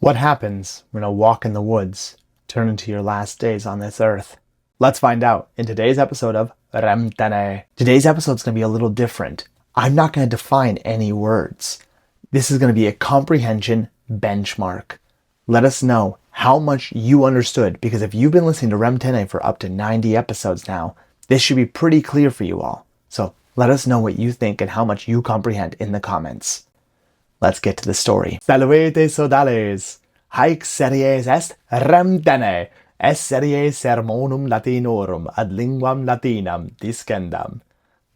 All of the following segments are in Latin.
What happens when a walk in the woods turn into your last days on this earth? Let's find out in today's episode of Rem Tene. Today's episode is going to be a little different. I'm not going to define any words. This is going to be a comprehension benchmark. Let us know how much you understood, because if you've been listening to Rem Tene for up to 90 episodes now, this should be pretty clear for you all. So let us know what you think and how much you comprehend in the comments. Let's get to the story. Salvete, sodales! Haec series est Rem Tene, est series sermonum latinorum ad linguam latinam discendam.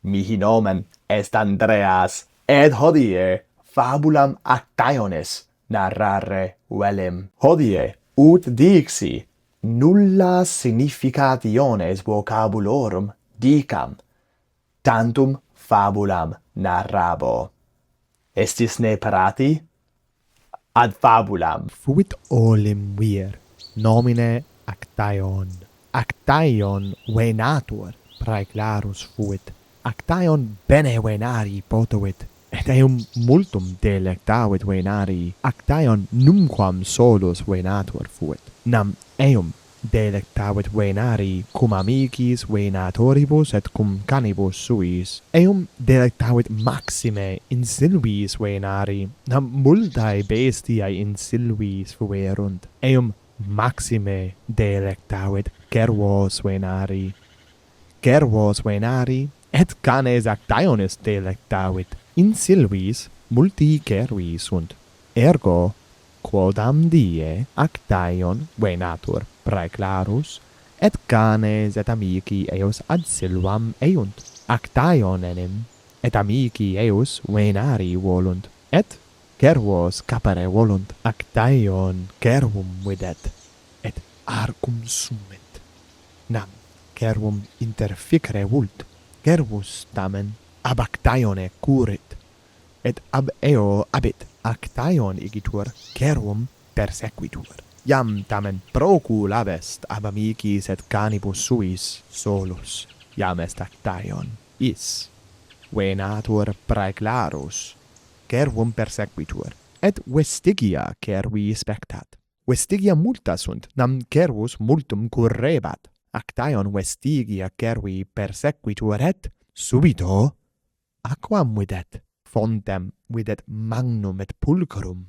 Mihi nomen est Andreas, et hodie fabulam Actaeonis narrare velim. Hodie ut dixi nulla significationes vocabulorum dicam, tantum fabulam narrabo. Estis ne parati? Ad fabulam. Fuit olim vir, nomine Actaeon. Actaeon venatur, praeclarus fuit. Actaeon bene venari potuit, et eum multum delectavit venari. Actaeon numquam solus venatur fuit. Nam eum delectavit venari cum amicis venatoribus et cum canibus suis. Eum delectavit maxime in silvis venari, nam multae bestiae in silvis fuerunt. Eum maxime delectavit cervos venari. Cervos venari et canes Actaeonis delectavit. In silvis multi cervi sunt. Ergo quodam die Actaeon venatur praeclarus, et canes et amici eos ad silvam eunt. Actaeon enim et amici eos venari volunt, et cervos capere volunt. Actaeon cervum videt, et arcum sument. Nam cervum interficere vult. Cervus tamen ab Actaeone curit, et ab eo abit. Actaeon igitur cervum persequitur. Iam tamen procul abest ab amicis et canibus suis solus. Iam est Actaeon. Is venatur praeclarus. Cervum persequitur. Et vestigia cervi spectat. Vestigia multa sunt, nam cervus multum currebat. Actaeon vestigia cervi persequitur et subito aquam videt. Fontem videt magnum et pulchrum.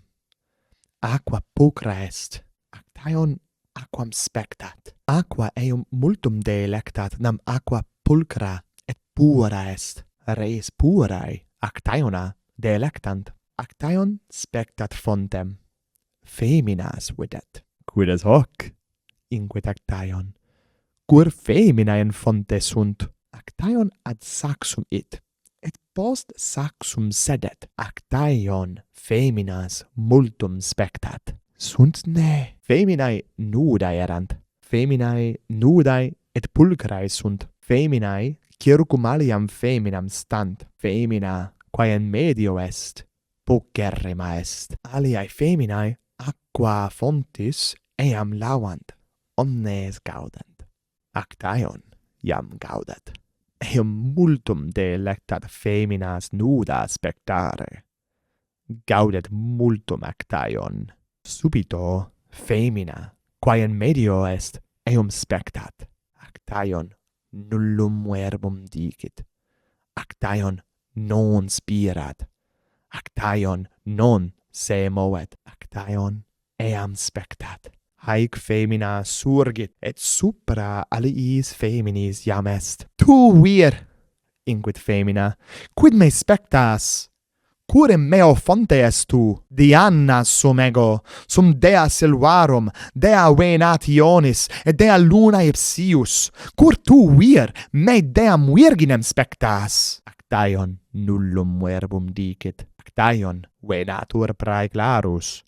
Aqua pulchra est. Actaeon aquam spectat. Aqua eum multum delectat, nam aqua pulchra et pura est. Res purae Actaeona delectant. Actaeon spectat fontem. Feminas videt. Quid est hoc? Inquit Actaeon. Cur feminae in fonte sunt. Actaeon ad saxum it. Et post saxum sedet. Actaeon feminas multum spectat. Sunt ne. Feminae nudae erant. Feminae nudae et pulchrae sunt. Feminae circum aliam feminam stant. Femina quae in medio est, pulcherrima est. Aliae feminae aqua fontis eam lavant. Omnes gaudent. Actaeon iam gaudet. Eum multum delectat feminas nuda spectare. Gaudet multum Actaeon. Subito femina, quae in medio est, eum spectat. Actaeon nullum verbum dicit. Actaeon non spirat. Actaeon non se movet. Actaeon eam spectat. Haec femina surgit, et supra aliis feminis iam est. Tu vir, inquit femina, quid me spectas? Curem meo fonte est tu? Diana sum ego, sum dea silvarum, dea venationis, et dea luna ipsius. Cur tu vir, me deam virginem spectas? Actaeon nullum verbum dicit. Actaeon venatur praeclarus.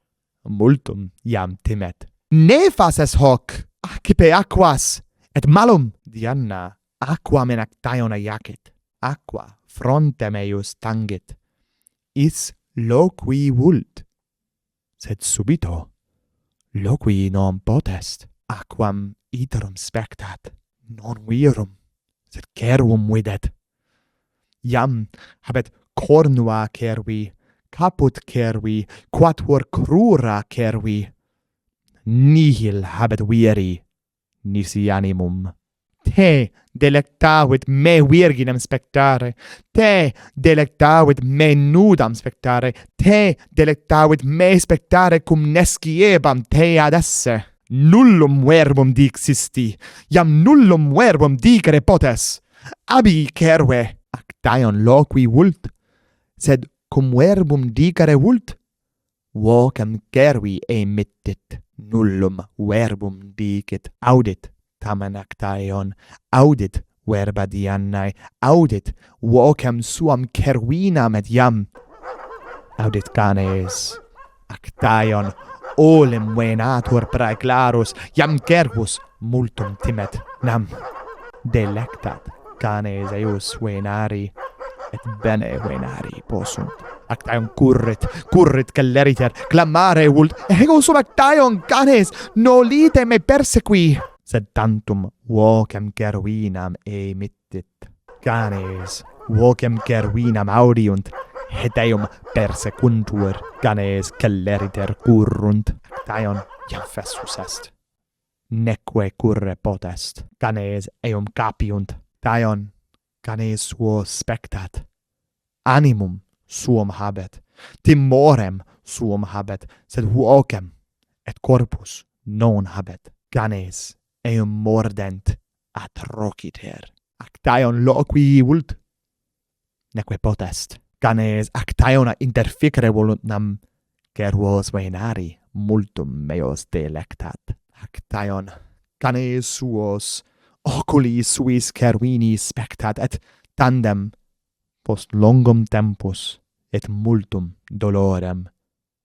Multum iam timet. Nefas est hoc, accipe aquas, et malum. Diana, aquam in Actaeona iacit, aqua frontem eius tangit. Is loqui vult, sed subito loqui non potest. Aquam iterum spectat, non virum, sed cervum videt. Iam habet cornua cervi, caput cervi, quatuor crura cervi. nihil habet viri, nisi animum. Te delectavit me virginem spectare, te delectavit me nudam spectare, te delectavit me spectare cum nesciebam te ad esse. Nullum verbum dixisti, iam nullum verbum dicere potes. Abi cerve, Actaeon loqui vult, sed cum verbum dicere vult, vocem cervi emittit, nullum verbum dicit, audit tamen Actaeon, audit verba Diannae, audit vocem suam cervinam et iam, audit canes, Actaeon, olim venatur praeclarus, iam cervus multum timet, nam delectat canes eius venari, et bene venari possunt. Actaeon currit celeriter, clamare vult, ego sum Actaeon, canes, nolite me persequi. Sed tantum vocem cervinam emittit. Canes, vocem cervinam audiunt, et eum persequuntur, canes celeriter currunt. Actaeon iam fessus est. Neque curre potest, canes eum capiunt. Actaeon, canes suo spectat. Animum suum habet, timorem suum habet, sed vocem et corpus non habet. Canes eum mordent atrociter. Actaeon loqui vult, neque potest. Canes Actaeona interficere volunt nam, cervos venari multum meos delectat. Actaeon, canes suos oculi suis cervini spectat, et tandem post longum tempus et multum dolorem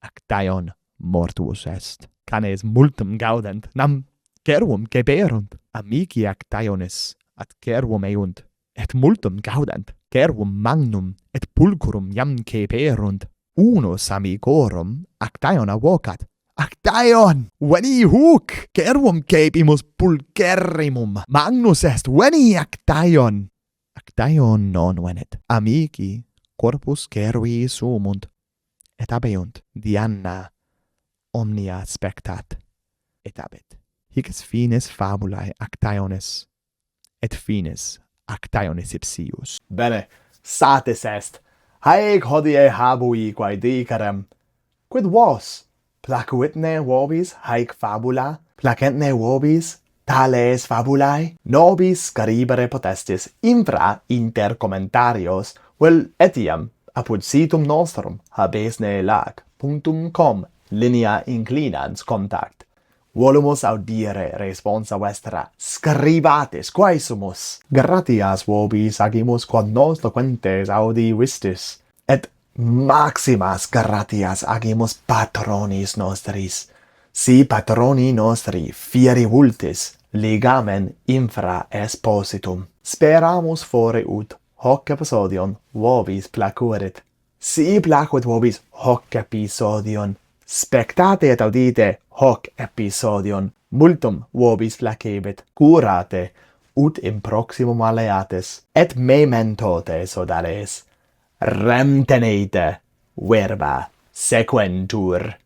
Actaeon mortuus est. Canes multum gaudent, nam cervum ceperunt. Amici Actaeonis ad cervum eunt, et multum gaudent. Cervum magnum et pulchrum iam ceperunt. Unus amicorum Actaeona vocat. Actaeon, veni huc, cervum cepimus pulcherrimum. Magnus est, veni Actaeon. Actaeon non venet. Amici corpus cervi sumunt, et abeunt. Dianna omnia spectat, et abet. Hic est finis fabulae Actaeonis, et finis Actaeonis ipsius. Bene, satis est. Haec hodie habui quae dicerem. Quid vos? Placuitne vobis haec fabula? Placentne vobis tales fabulae? Nobis scaribere potestis infra inter commentarios, vel etiam apud situm nostrum habesne lag.com linea inclinans contact. Volumus audire responsa vestra. Scribatis, quae sumus? Gratias vobis agimus quod nos loquentes audi vistis. Et maximas gratias agimus patronis nostris. Si patroni nostri fieri vultis, ligamen infra espositum. Speramus fore ut hoc episodion vobis placuerit. Si placuit vobis hoc episodion, spectate et audite hoc episodion, multum vobis placebit, curate, ut in proximum aleates, et mementote sodales. Rem Tenē, verba sequentur.